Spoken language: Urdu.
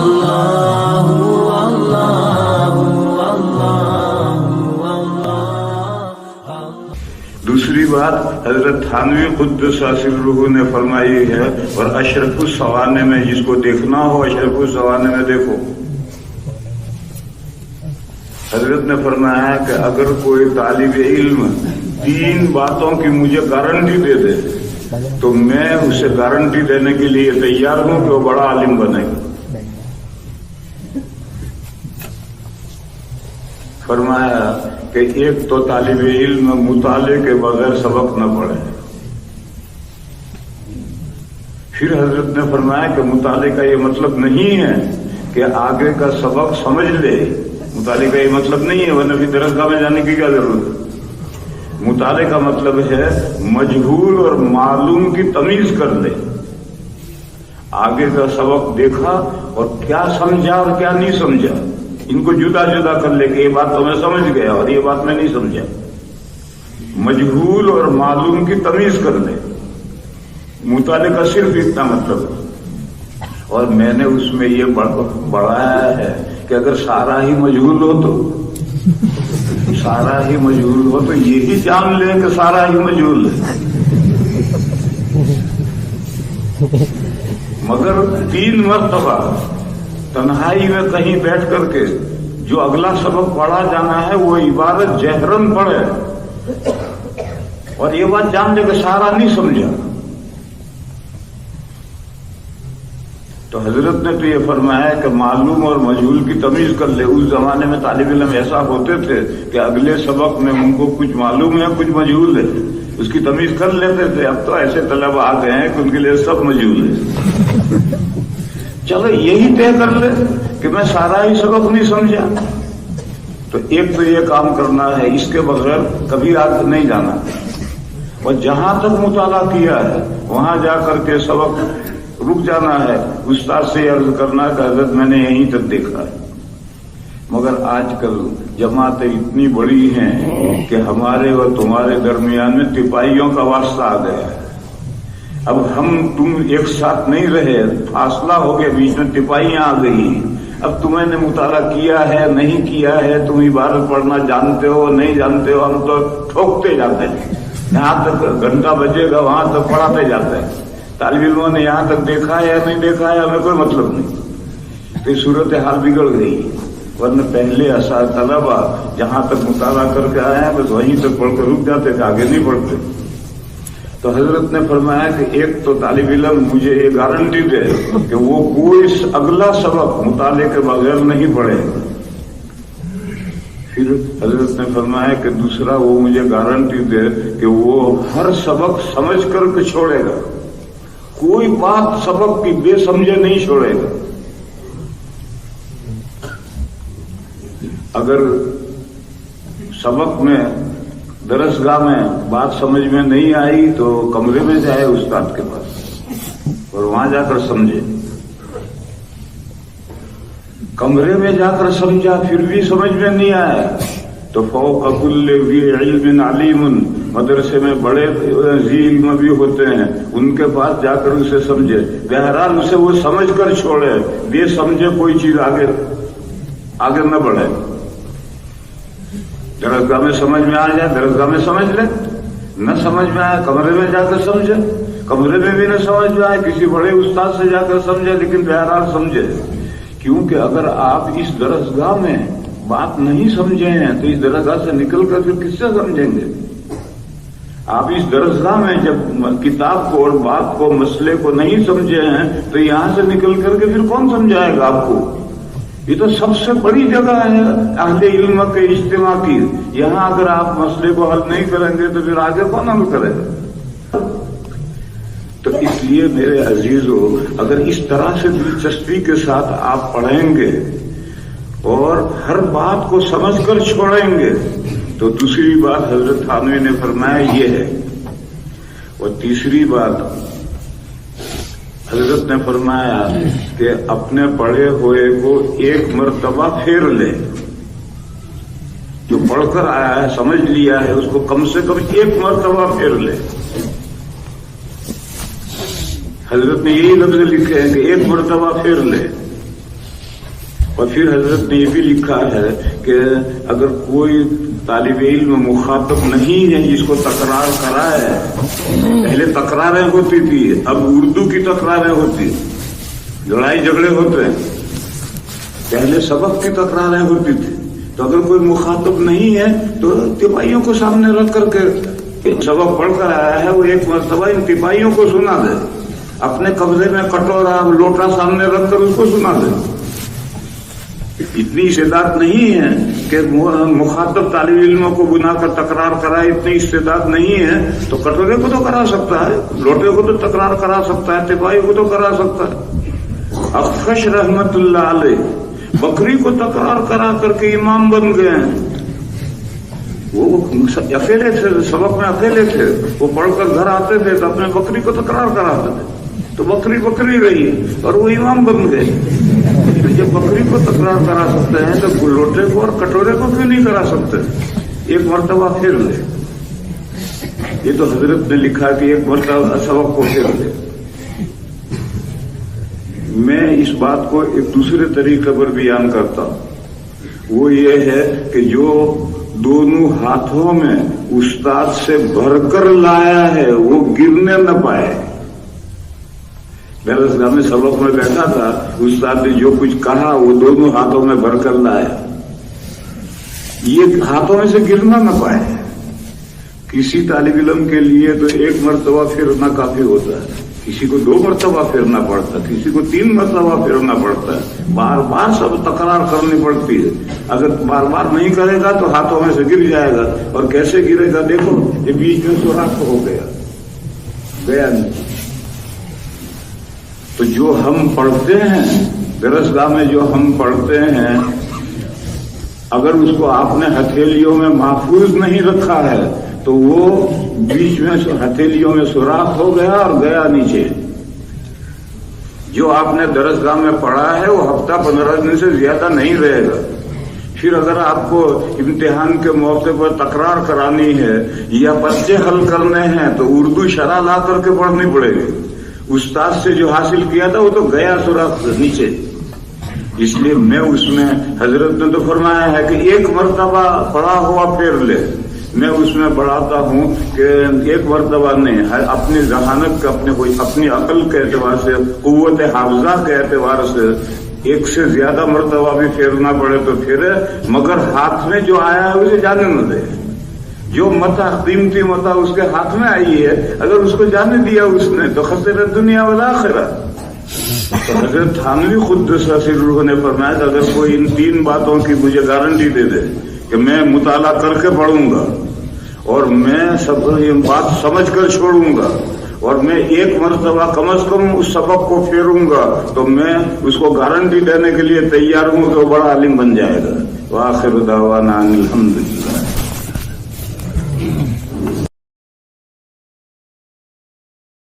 اللہ اللہ اللہ۔ دوسری بات حضرت تھانوی قدس سرہ نے فرمائی ہے، اور اشرف السوانے میں جس کو دیکھنا ہو اشرف السوانے میں دیکھو۔ حضرت نے فرمایا ہے کہ اگر کوئی طالب علم 3 باتوں کی مجھے گارنٹی دے دے تو میں اسے گارنٹی دینے کے لیے تیار ہوں کہ وہ بڑا عالم بنے گا۔ فرمایا کہ ایک تو طالب علم مطالعے کے بغیر سبق نہ پڑھے۔ پھر حضرت نے فرمایا کہ مطالعے کا یہ مطلب نہیں ہے کہ آگے کا سبق سمجھ لے، مطالعے کا یہ مطلب نہیں ہے، ورنہ پھر درسگاہ میں جانے کی کیا ضرورت ہے۔ مطالعے کا مطلب ہے مجہول اور معلوم کی تمیز کر لے، آگے کا سبق دیکھا اور کیا سمجھا اور کیا نہیں سمجھا، ان کو جدا جدا کر لے کہ یہ بات تو میں سمجھ گیا اور یہ بات میں نہیں سمجھا۔ مجہول اور معلوم کی تمیز کر لے، مطالعے کا صرف اتنا مطلب ہے۔ اور میں نے اس میں یہ بڑھایا ہے کہ اگر سارا ہی مجہول ہو تو یہی جان لیں کہ سارا ہی مجہول ہے، مگر 3 مرتبہ تنہائی میں کہیں بیٹھ کر کے جو اگلا سبق پڑھا جانا ہے وہ عبارت جہرن پڑھے اور یہ بات جان لے کہ سارا نہیں سمجھا۔ تو حضرت نے تو یہ فرمایا کہ معلوم اور مجہول کی تمیز کر لے۔ اس زمانے میں طالب علم ایسا ہوتے تھے کہ اگلے سبق میں ان کو کچھ معلوم ہے کچھ مجہول ہے، اس کی تمیز کر لیتے تھے۔ اب تو ایسے طلبہ آ گئے ہیں کہ ان کے لیے سب مجہول ہے۔ چلو یہی طے کر لے کہ میں سارا ہی سبق نہیں سمجھا، تو ایک تو یہ کام کرنا ہے، اس کے بغیر کبھی آگے نہیں جانا۔ اور جہاں تک مطالعہ کیا ہے وہاں جا کر کے سبق رک جانا ہے، استاد سے عرض کرنا کہ حضرت میں نے یہیں تک دیکھا ہے۔ مگر آج کل جماعتیں اتنی بڑی ہیں کہ ہمارے اور تمہارے درمیان میں تپائیوں کا واسطہ آ گیا ہے۔ اب ہم تم ایک ساتھ نہیں رہے، فاصلہ ہو گیا، بیچ میں تپائیاں آ گئی۔ اب تمہیں نے مطالعہ کیا ہے نہیں کیا ہے، تم عبارت پڑھنا جانتے ہو نہیں جانتے ہو، ہم تو ٹھوکتے جاتے ہیں، یہاں تک گھنٹہ بجے گا وہاں تک پڑھاتے جاتے ہیں۔ طالب علموں نے یہاں تک دیکھا ہے یا نہیں دیکھا ہے ہمیں کوئی مطلب نہیں۔ تو یہ صورتحال بگڑ گئی، ورنہ پہلے طلبہ جہاں تک مطالعہ کر کے آئے ہیں بس وہیں تک پڑھ کر رک جاتے تھے، آگے نہیں پڑھتے۔ تو حضرت نے فرمایا کہ ایک تو طالب علم مجھے یہ گارنٹی دے کہ وہ کوئی اگلا سبق مطالعے کے بغیر نہیں پڑھے۔ پھر حضرت نے فرمایا کہ دوسرا وہ مجھے گارنٹی دے کہ وہ ہر سبق سمجھ کر کے چھوڑے گا، کوئی بات سبق کی بے سمجھے نہیں چھوڑے گا۔ اگر سبق میں درسگاہ میں بات سمجھ میں نہیں آئی تو کمرے میں جائے استاد کے پاس اور وہاں جا کر سمجھے۔ کمرے میں جا کر سمجھا پھر بھی سمجھ میں نہیں آیا تو فوق کل ذی علم علیم، مدرسے میں بڑے ذی علم بھی ہوتے ہیں، ان کے پاس جا کر اسے سمجھے۔ بہرحال اسے وہ سمجھ کر چھوڑے، بے سمجھے کوئی چیز آگے نہ بڑھے۔ درسگاہ میں سمجھ میں آ جائے درسگاہ میں سمجھ لے، نہ سمجھ میں آئے کمرے میں جا کر سمجھے، کمرے میں بھی نہ سمجھ میں آئے کسی بڑے استاد سے جا کر سمجھے، لیکن بہرحال سمجھے۔ کیونکہ اگر آپ اس درسگاہ میں بات نہیں سمجھے ہیں تو اس درسگاہ سے نکل کر پھر کس سے سمجھیں گے؟ آپ اس درسگاہ میں جب کتاب کو اور بات کو مسئلے کو نہیں سمجھے ہیں تو یہاں سے نکل کر کے پھر کون سمجھائے گا آپ کو؟ یہ تو سب سے بڑی جگہ ہے اہل علم کے اجتماع کی، یہاں اگر آپ مسئلے کو حل نہیں کریں گے تو پھر آگے کون حل کرے گا؟ تو اس لیے میرے عزیزو، اگر اس طرح سے دلچسپی کے ساتھ آپ پڑھیں گے اور ہر بات کو سمجھ کر چھوڑیں گے تو دوسری بات حضرت تھانوی نے فرمایا یہ ہے۔ اور تیسری بات حضرت نے فرمایا کہ اپنے پڑھے ہوئے کو ایک مرتبہ پھیر لے، جو پڑھ کر آیا ہے سمجھ لیا ہے اس کو کم سے کم ایک مرتبہ پھیر لے۔ حضرت نے یہی لفظ لکھے ہیں کہ ایک مرتبہ پھیر لے، اور پھر حضرت نے یہ بھی لکھا ہے کہ اگر کوئی طالب علم مخاطب نہیں ہے جس کو تکرار کرا ہے، پہلے تکراریں ہوتی تھی، اب اردو کی تکراریں ہوتی، لڑائی جھگڑے ہوتے ہیں، پہلے سبق کی تکراریں ہوتی تھی، تو اگر کوئی مخاطب نہیں ہے تو تپائیوں کو سامنے رکھ کر کے سبق پڑھ کر آیا ہے وہ ایک مرتبہ ان تپائیوں کو سنا دے، اپنے قبضے میں کٹورا لوٹا سامنے رکھ کر اس کو سنا دے۔ اتنی استعداد نہیں ہے کہ مخاطب طالب علموں کو بنا کر تکرار کرائے، اتنی استعداد نہیں ہے تو کٹورے کو تو کرا سکتا ہے، لوٹے کو تو تکرار کرا سکتا ہے، تپائی کو تو کرا سکتا ہے۔ اخفش رحمت اللہ علیہ بکری کو تکرار کرا کر کے امام بن گئے ہیں، وہ اکیلے تھے، سبق میں اکیلے تھے، وہ پڑھ کر گھر آتے تھے تو اپنے بکری کو تکرار کراتے تھے، تو بکری بکری رہی اور وہ امام بن گئے۔ جب بکری کو تکرار کرا سکتے ہیں تو لوٹے کو اور کٹورے کو کیوں نہیں کرا سکتے؟ ایک مرتبہ پھر لے، یہ تو حضرت نے لکھا کہ ایک مرتبہ سبق کو پھر لے۔ میں اس بات کو ایک دوسرے طریقے پر بیان کرتا ہوں، وہ یہ ہے کہ جو دونوں ہاتھوں میں استاد سے بھر کر لایا ہے وہ گرنے نہ پائے۔ درس گاہ میں سبق میں بیٹھا تھا، استاد نے جو کچھ کہا وہ دونوں ہاتھوں میں بھر کر لایا، یہ ہاتھوں میں سے گرنا نہ پائے۔ کسی طالب علم کے لیے تو ایک مرتبہ پھرنا کافی ہوتا ہے، کسی کو 2 مرتبہ پھرنا پڑتا ہے، کسی کو 3 مرتبہ پھرنا پڑتا ہے، بار بار سب تکرار کرنی پڑتی ہے۔ اگر بار بار نہیں کرے گا تو ہاتھوں میں سے گر جائے گا، اور کیسے گرے گا دیکھو، یہ بیچ میں سوراخ ہو گیا نہیں۔ تو جو ہم پڑھتے ہیں درس گاہ میں، جو ہم پڑھتے ہیں، اگر اس کو آپ نے ہتھیلیوں میں محفوظ نہیں رکھا ہے تو وہ بیچ میں ہتھیلیوں میں سوراخ ہو گیا اور گیا نیچے۔ جو آپ نے درس گاہ میں پڑھا ہے وہ ہفتہ 15 دن سے زیادہ نہیں رہے گا۔ پھر اگر آپ کو امتحان کے موقع پر تکرار کرانی ہے یا پرچے حل کرنے ہیں تو اردو شرح لا کر کے پڑھنی پڑے گی۔ استاد سے جو حاصل کیا تھا وہ تو گیا سوراخ نیچے۔ اس لیے میں اس میں حضرت نے تو فرمایا ہے کہ ایک مرتبہ پڑھا ہوا پھر لے، میں اس میں بڑھاتا ہوں کہ ایک مرتبہ نہیں، اپنی ذہانت کا، اپنی عقل کے اعتبار سے، قوت حافظہ کے اعتبار سے ایک سے زیادہ مرتبہ بھی پھیرنا پڑے تو پھرے، مگر ہاتھ میں جو آیا ہے اسے جانے نہ دے۔ جو متا قیمتی متا اس کے ہاتھ میں آئی ہے، اگر اس کو جانے دیا اس نے تو خسر دنیا والآخرہ۔ تو حضرت تھانوی قدس سرہ نے فرمایا کہ اگر کوئی ان 3 باتوں کی مجھے گارنٹی دے دے کہ میں مطالعہ کر کے پڑھوں گا اور میں سب یہ بات سمجھ کر چھوڑوں گا اور میں ایک مرتبہ کم از کم اس سبق کو پھیروں گا، تو میں اس کو گارنٹی دینے کے لیے تیار ہوں کہ وہ بڑا عالم بن جائے گا۔ وآخر دعوانا ان الحمدللہ۔